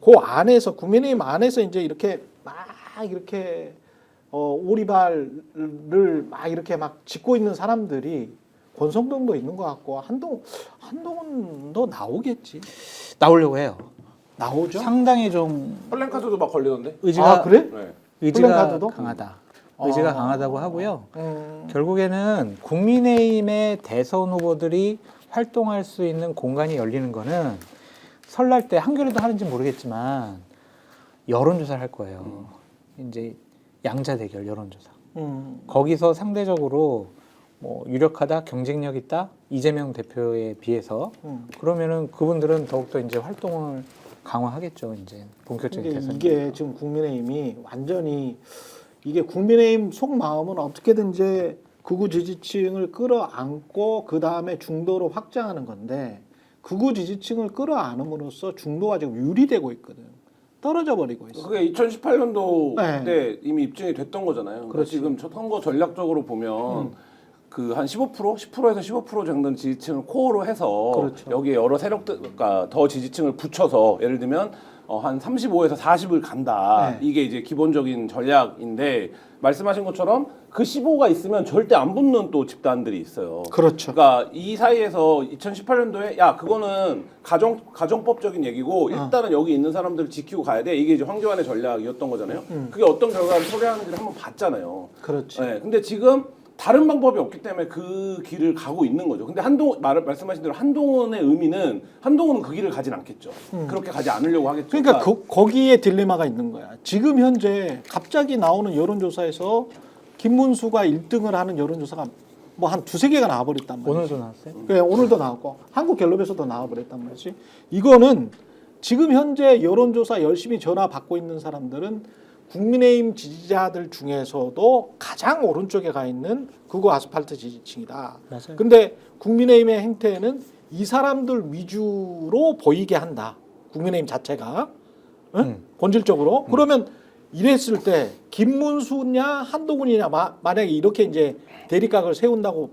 그 안에서 국민의힘 안에서 이제 이렇게 막 이렇게 오리발을 막 이렇게 막 짚고 있는 사람들이 권성동도 있는 것 같고 한동훈도 나오겠지. 나오려고 해요. 나오죠. 상당히 좀 플랜카드도 막 걸리던데. 의지가 그래? 네. 의지가 플랜카드도? 강하다. 의지가 강하다고 하고요. 음. 결국에는 국민의힘의 대선 후보들이 활동할 수 있는 공간이 열리는 거는 설날 때 한겨레도 하는지 모르겠지만 여론조사를 할 거예요. 이제 양자 대결 여론조사. 거기서 상대적으로 뭐 유력하다, 경쟁력 있다, 이재명 대표에 비해서 그러면은 그분들은 더욱더 이제 활동을 강화하겠죠. 이제 본격적인 근데 대선. 이게 지금 국민의힘이 완전히 이게 국민의힘 속마음은 어떻게든지 극우 지지층을 끌어안고 그 다음에 중도로 확장하는 건데 극우 지지층을 끌어안음으로써 중도가 지금 유리되고 있거든. 떨어져 버리고 있어. 그게 2018년도 네. 때 이미 입증이 됐던 거잖아요. 그러니까 그렇지. 지금 저 선거 전략적으로 보면 그 한 15%, 10%에서 15% 정도는 지지층을 코어로 해서 그렇죠. 여기에 여러 세력들, 그러니까 더 지지층을 붙여서 예를 들면 한 35에서 40을 간다. 네. 이게 이제 기본적인 전략인데 말씀하신 것처럼 그 15가 있으면 절대 안 붙는 또 집단들이 있어요. 그렇죠. 그러니까 이 사이에서 2018년도에 야 그거는 가정법적인 얘기고 일단은 여기 있는 사람들을 지키고 가야 돼. 이게 이제 황교안의 전략이었던 거잖아요. 그게 어떤 결과를 초래하는지를 한번 봤잖아요. 그렇지. 네, 근데 지금 다른 방법이 없기 때문에 그 길을 가고 있는 거죠. 근데 말씀하신 대로 한동훈의 의미는 한동훈은 그 길을 가진 않겠죠. 그렇게 가지 않으려고 하겠죠. 그러니까 거기에 딜레마가 있는 거야. 지금 현재 갑자기 나오는 여론조사에서 김문수가 1등을 하는 여론조사가 뭐 한 두세 개가 나와버렸단 말이야. 오늘도 나왔어요? 그래, 오늘도 나왔고 한국갤럽에서도 나와버렸단 말이지. 이거는 지금 현재 여론조사 열심히 전화 받고 있는 사람들은 국민의힘 지지자들 중에서도 가장 오른쪽에 가 있는 극우 아스팔트 지지층이다. 맞아요. 근데 국민의힘의 행태는 이 사람들 위주로 보이게 한다. 국민의힘 자체가 본질적으로. 그러면 이랬을 때 김문수냐 한동훈이냐 만약에 이렇게 이제 대립각을 세운다고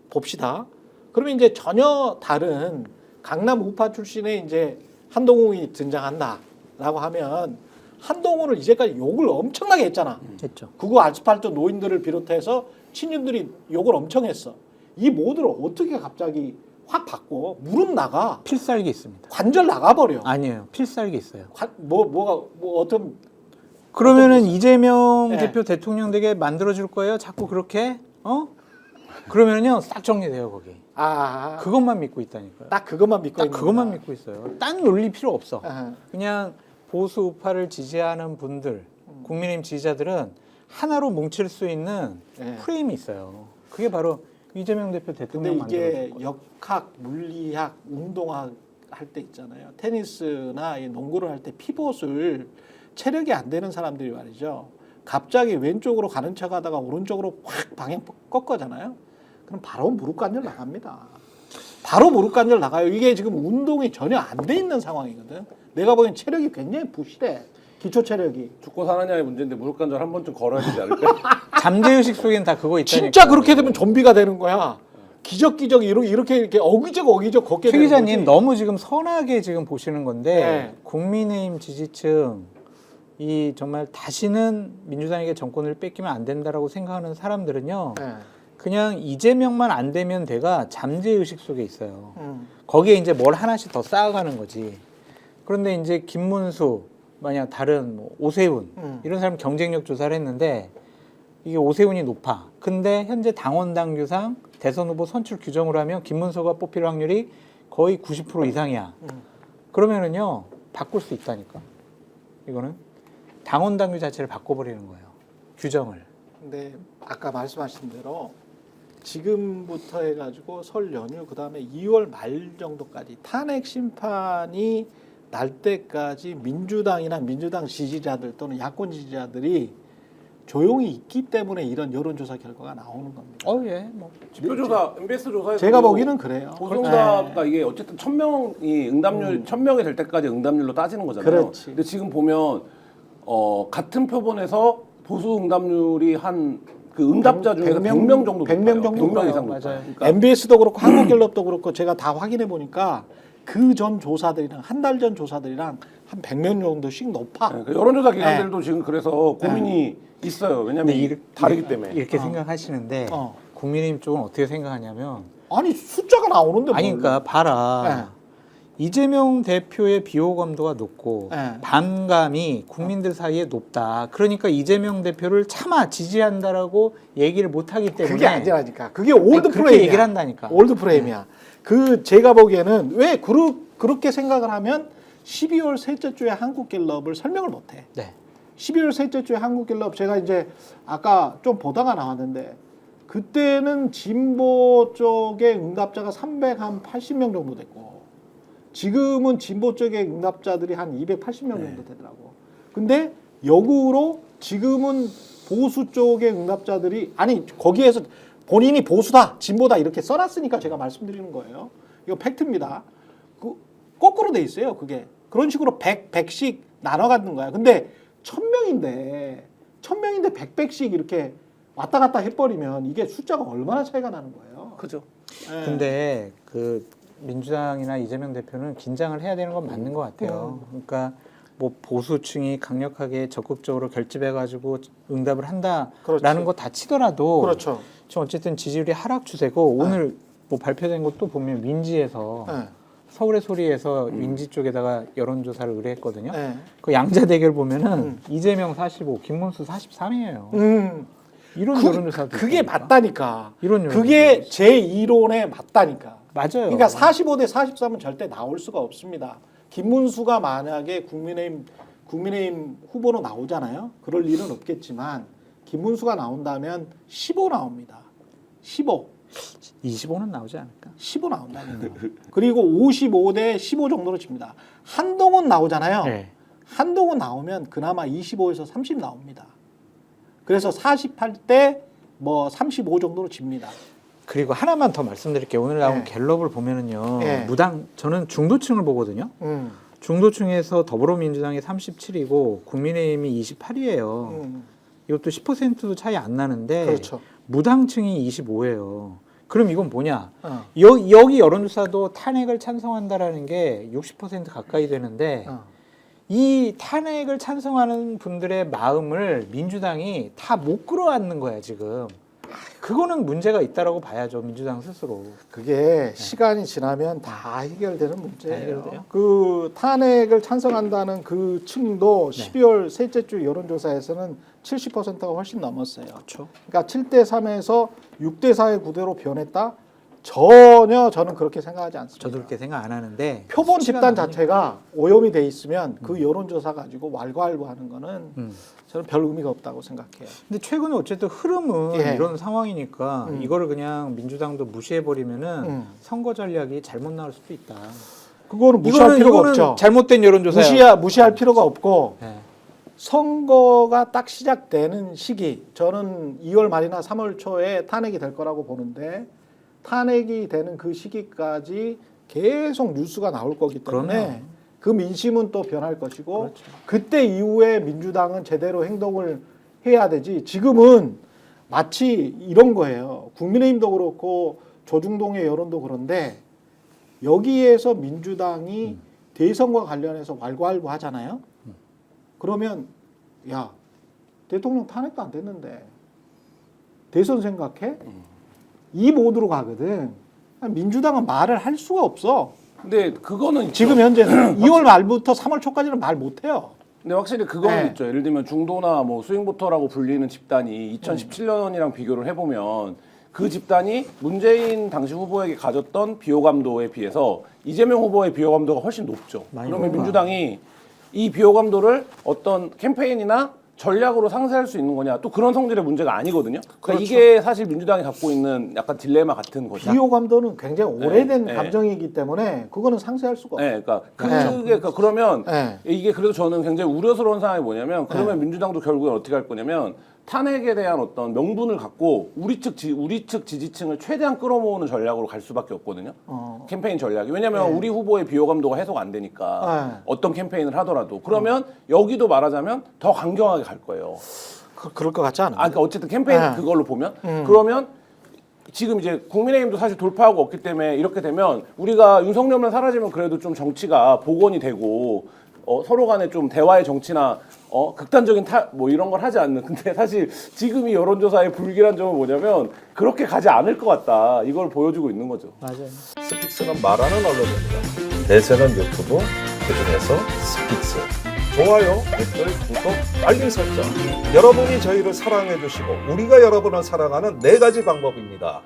봅시다. 그러면 이제 전혀 다른 강남 우파 출신의 이제 한동훈이 등장한다라고 하면 한동훈을 이제까지 욕을 엄청나게 했잖아. 했죠. 극우 아스팔트 노인들을 비롯해서 친윤들이 욕을 엄청 했어. 이 모드를 어떻게 갑자기 확 바꿔? 무릎 나가. 필살기 있습니다. 관절 나가버려. 아니에요. 필살기 있어요. 뭐가 어떤 그러면은 이재명 네. 대표 대통령 되게 만들어줄 거예요. 자꾸 그렇게 그러면요 싹 정리돼요 거기. 그것만 믿고 있다니까요. 딱 그것만 믿고 딱 있는 그것만 거야. 믿고 있어요. 딴 논리 필요 없어. 아, 그냥 보수 우파를 지지하는 분들, 국민의힘 지지자들은 하나로 뭉칠 수 있는 네. 프레임이 있어요. 그게 바로 이재명 대표 근데 대통령 만들어줄 이게 거예요. 역학, 물리학, 운동학 할 때 있잖아요. 테니스나 이 농구를 할 때 피봇을 체력이 안 되는 사람들이 말이죠. 갑자기 왼쪽으로 가는 척하다가 오른쪽으로 확 방향 꺾어잖아요. 그럼 바로 무릎 관절 나갑니다. 바로 무릎 관절 나가요. 이게 지금 운동이 전혀 안 돼 있는 상황이거든. 내가 보기엔 체력이 굉장히 부실해. 기초 체력이. 죽고 사느냐의 문제인데 무릎 관절 한 번쯤 걸어야 되지 않을까요? 잠재의식 속엔 다 그거 있다니까. 진짜 그렇게 되면 좀비가 되는 거야. 기적기적 이렇게 어기적 걷게 최 되는 기자님 거지. 너무 지금 선하게 지금 보시는 건데 네. 국민의힘 지지층 이 정말 다시는 민주당에게 정권을 뺏기면 안 된다라고 생각하는 사람들은요. 네. 그냥 이재명만 안 되면 돼가 잠재의식 속에 있어요. 거기에 이제 뭘 하나씩 더 쌓아가는 거지. 그런데 이제 김문수, 만약 다른 뭐 오세훈 이런 사람 경쟁력 조사를 했는데 이게 오세훈이 높아. 근데 현재 당원 당규상 대선 후보 선출 규정으로 하면 김문수가 뽑힐 확률이 거의 90% 이상이야. 그러면은요 바꿀 수 있다니까. 이거는 당원 당규 자체를 바꿔버리는 거예요. 규정을. 근데 아까 말씀하신 대로 지금부터 해가지고 설 연휴 그다음에 2월 말 정도까지 탄핵 심판이 날 때까지 민주당이나 민주당 지지자들 또는 야권 지지자들이 조용히 있기 때문에 이런 여론조사 결과가 나오는 겁니다. 예. 뭐. 지표조사, MBS 조사에서 제가 보기는 그래요. 보수응답가 이게 어쨌든 1000명이 응답률 1000명이 될 때까지 응답률로 따지는 거잖아요. 그렇지. 근데 지금 보면 같은 표본에서 보수 응답률이 한 그 응답자 중에서 100명 정도 100명 정도 100명 이상 맞아요. 높아요. 그러니까 MBS도 그렇고 한국갤럽도 그렇고 제가 다 확인해 보니까 그 전 조사들이랑 한 달 전 조사들이랑 한 100명 정도씩 높아. 네, 그 여론조사 기관들도 지금 그래서 고민이 있어요. 왜냐하면 다르기 때문에. 이렇게 생각하시는데 국민의힘 쪽은 어떻게 생각하냐면 아니 숫자가 나오는데 아니 뭘. 그러니까 봐라. 이재명 대표의 비호감도가 높고 반감이 국민들 사이에 높다. 그러니까 이재명 대표를 차마 지지한다라고 얘기를 못하기 때문에 그게 아니라니까. 그게 올드 그렇게 프레임이야. 얘기를 한다니까. 올드 프레임이야. 그 제가 보기에는 왜 그렇게 생각을 하면 12월 셋째 주에 한국갤럽을 설명을 못해. 네. 12월 셋째 주에 한국갤럽 제가 이제 아까 좀 보다가 나왔는데 그때는 진보 쪽의 응답자가 380명 정도 됐고 지금은 진보 쪽의 응답자들이 한 280명 정도 되더라고. 근데 역으로 지금은 보수 쪽의 응답자들이 아니 거기에서 본인이 보수다, 진보다 이렇게 써놨으니까 제가 말씀드리는 거예요. 이거 팩트입니다. 그 거꾸로 돼 있어요. 그게 그런 식으로 100씩 나눠 갖는 거야. 근데 1000명인데 100씩 이렇게 왔다 갔다 해버리면 이게 숫자가 얼마나 차이가 나는 거예요. 그죠. 예. 근데 그 민주당이나 이재명 대표는 긴장을 해야 되는 건 맞는 것 같아요. 그러니까 뭐 보수층이 강력하게 적극적으로 결집해가지고 응답을 한다라는 그렇지. 거 다 치더라도 그렇죠. 지금 어쨌든 지지율이 하락 추세고 오늘 뭐 발표된 것도 보면 민지에서 예. 서울의 소리에서 민지 쪽에다가 여론조사를 의뢰했거든요. 예. 그 양자 대결 보면은 이재명 45, 김문수 43이에요. 이런 여론조사도 그게 있다니까. 맞다니까. 이런 그게 제 이론에 맞다니까. 맞아요. 그러니까 45대 43은 절대 나올 수가 없습니다. 김문수가 만약에 국민의힘 후보로 나오잖아요. 그럴 일은 없겠지만 김문수가 나온다면 15 나옵니다. 15. 25는 나오지 않을까? 15 나온다니까. 그리고 55대 15 정도로 칩니다. 한동훈 나오잖아요. 네. 한동훈 나오면 그나마 25에서 30 나옵니다. 그래서 48대 뭐 35 정도로 집니다. 그리고 하나만 더 말씀드릴게요. 오늘 나온 네. 갤럽을 보면은요. 네. 무당 저는 중도층을 보거든요. 중도층에서 더불어민주당이 37이고 국민의힘이 28이에요. 이것도 10%도 차이 안 나는데 그렇죠. 무당층이 25예요. 그럼 이건 뭐냐? 여기 여론조사도 탄핵을 찬성한다라는 게 60% 가까이 되는데 이 탄핵을 찬성하는 분들의 마음을 민주당이 다 못 끌어안는 거야 지금. 그거는 문제가 있다라고 봐야죠 민주당 스스로. 그게 시간이 지나면 다 해결되는 문제예요. 해결돼요? 그 탄핵을 찬성한다는 그 층도 네. 12월 셋째 주 여론조사에서는 70%가 훨씬 넘었어요. 그렇죠. 그러니까 7대 3에서 6대 4의 구대로 변했다? 전혀 저는 그렇게 생각하지 않습니다. 저도 그렇게 생각 안 하는데 표본 수치가 집단 나오니까. 자체가 오염이 돼 있으면 그 여론조사 가지고 왈가왈부하는 거는 저는 별 의미가 없다고 생각해요. 근데 최근에 어쨌든 흐름은 예. 이런 상황이니까 이거를 그냥 민주당도 무시해 버리면은 선거 전략이 잘못 나올 수도 있다. 그거는 무시할 필요가 이거는 없죠. 잘못된 여론조사예요. 무시할 필요가 없고 네. 선거가 딱 시작되는 시기 저는 2월 말이나 3월 초에 탄핵이 될 거라고 보는데 탄핵이 되는 그 시기까지 계속 뉴스가 나올 거기 때문에 그럼요. 그 민심은 또 변할 것이고 그렇죠. 그때 이후에 민주당은 제대로 행동을 해야 되지 지금은 마치 이런 거예요. 국민의힘도 그렇고 조중동의 여론도 그런데 여기에서 민주당이 대선과 관련해서 왈가왈부 하잖아요. 그러면 야 대통령 탄핵도 안 됐는데 대선 생각해? 이 모드로 가거든. 민주당은 말을 할 수가 없어. 근데 그거는 지금 현재는 2월 말부터 3월 초까지는 말 못해요. 근데 확실히 그거는 네. 있죠. 예를 들면 중도나 뭐 스윙보터라고 불리는 집단이 2017년이랑 비교를 해보면 그 집단이 문재인 당시 후보에게 가졌던 비호감도에 비해서 이재명 후보의 비호감도가 훨씬 높죠. 많이 그러면 높아. 민주당이 이 비호감도를 어떤 캠페인이나 전략으로 상쇄할 수 있는 거냐? 또 그런 성질의 문제가 아니거든요. 그러니까 그렇죠. 이게 사실 민주당이 갖고 있는 약간 딜레마 같은 거죠. 비호감도는 굉장히 오래된 네. 감정이기 때문에 그거는 상쇄할 수가 없어요. 네, 그러니까 그러니까 그러면 네. 이게 그래도 저는 굉장히 우려스러운 상황이 뭐냐면 그러면 민주당도 결국에 어떻게 할 거냐면 탄핵에 대한 어떤 명분을 갖고 우리 측 지지층을 최대한 끌어모으는 전략으로 갈 수밖에 없거든요. 캠페인 전략이. 왜냐하면 우리 후보의 비호감도가 해소가 안 되니까 어떤 캠페인을 하더라도 그러면 여기도 말하자면 더 강경하게 갈 거예요. 그럴 것 같지 않아요? 그러니까 어쨌든 캠페인 네. 그걸로 보면 그러면 지금 이제 국민의힘도 사실 돌파하고 없기 때문에 이렇게 되면 우리가 윤석열만 사라지면 그래도 좀 정치가 복원이 되고 서로 간에 좀 대화의 정치나 극단적인 뭐 이런 걸 하지 않는. 근데 사실 지금 이 여론조사의 불길한 점은 뭐냐면 그렇게 가지 않을 것 같다. 이걸 보여주고 있는 거죠. 맞아요. 스픽스는 말하는 언론입니다. 대세는 유튜브, 그중에서 스픽스. 좋아요, 댓글, 구독, 알림 설정. 여러분이 저희를 사랑해 주시고 우리가 여러분을 사랑하는 4가지 방법입니다.